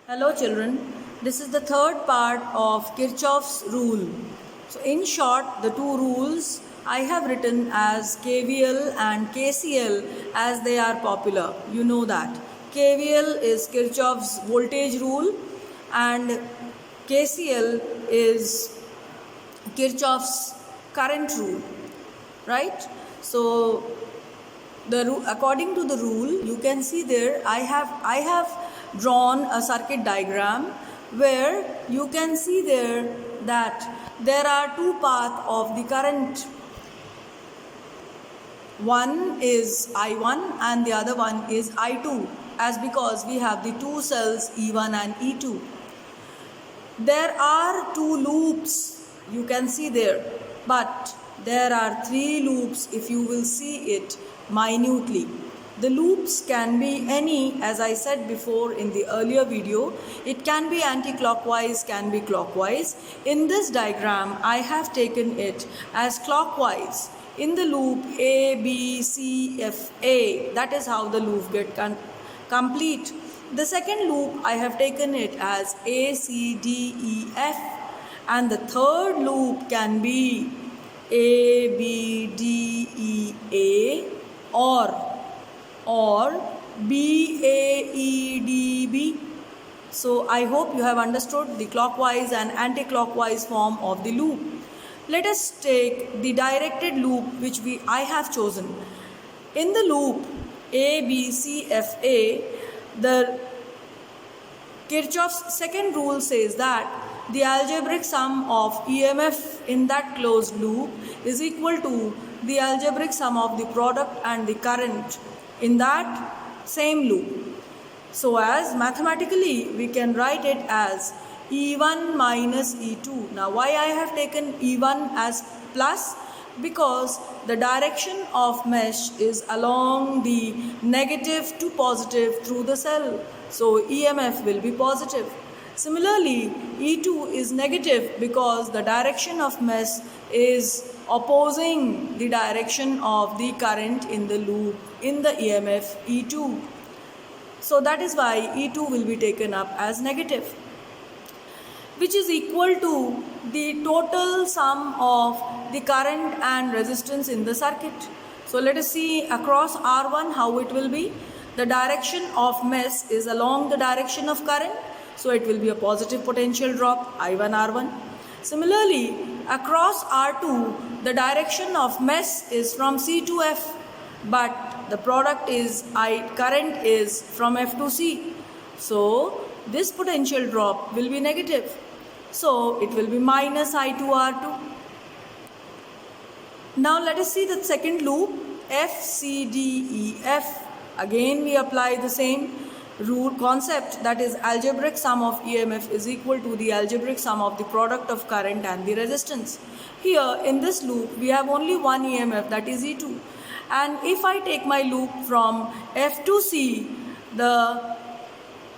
Hello children, this is the third part of Kirchhoff's rule. So in short, the two rules I have written as KVL and KCL as they are popular. You know that. KVL is Kirchhoff's voltage rule and KCL is Kirchhoff's current rule, right? So according to the rule, you can see there I have drawn a circuit diagram where you can see there that there are two paths of the current. One is I1 and the other one is I2, as because we have the two cells E1 and E2. There are two loops, you can see there, but there are three loops if you will see it minutely. The loops can be any, as I said before in the earlier video. It can be anti-clockwise, can be clockwise. In this diagram, I have taken it as clockwise. In the loop A, B, C, F, A, that is how the loop gets complete. The second loop, I have taken it as A, C, D, E, F. And the third loop can be A, B, D, E, A or B, A, E, D, B. So I hope you have understood the clockwise and anti-clockwise form of the loop. Let us take the directed loop which I have chosen. In the loop A, B, C, F, A, the Kirchhoff's second rule says that the algebraic sum of EMF in that closed loop is equal to the algebraic sum of the product and the current in that same loop. So as mathematically we can write it as E1 minus E2. Now why I have taken E1 as plus? Because the direction of mesh is along the negative to positive through the cell. So EMF will be positive. Similarly, E2 is negative because the direction of mesh is opposing the direction of the current in the loop in the EMF E2. So that is why E2 will be taken up as negative, which is equal to the total sum of the current and resistance in the circuit. So let us see across R1 how it will be. The direction of mesh is along the direction of current, so it will be a positive potential drop I1 R1. Similarly, across R2, the direction of mesh is from C to F, but the product is current is from F to C. So this potential drop will be negative. So it will be minus I2 R2. Now let us see the second loop F, C, D, E, F. Again we apply the same rule concept, that is algebraic sum of EMF is equal to the algebraic sum of the product of current and the resistance. Here in this loop we have only one EMF, that is E2. And if I take my loop from F to C, the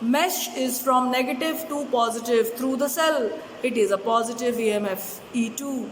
mesh is from negative to positive through the cell. It is a positive EMF E2.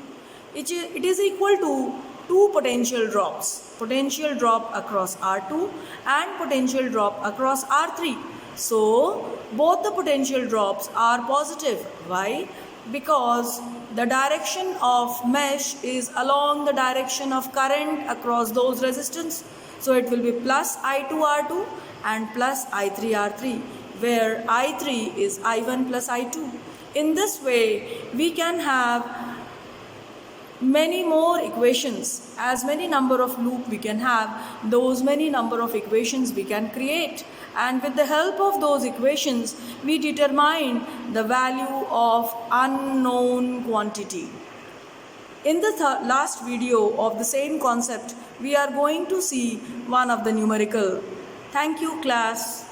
It is equal to two potential drops. Potential drop across R2 and potential drop across R3. So both the potential drops are positive. Why? Because the direction of mesh is along the direction of current across those resistance. So it will be plus I2 R2 and plus I3 R3, where I3 is I1 plus I2. In this way, we can have many more equations. As many number of loop we can have, those many number of equations we can create. And with the help of those equations, we determine the value of unknown quantity. In the last video of the same concept, we are going to see one of the numerical. Thank you, class.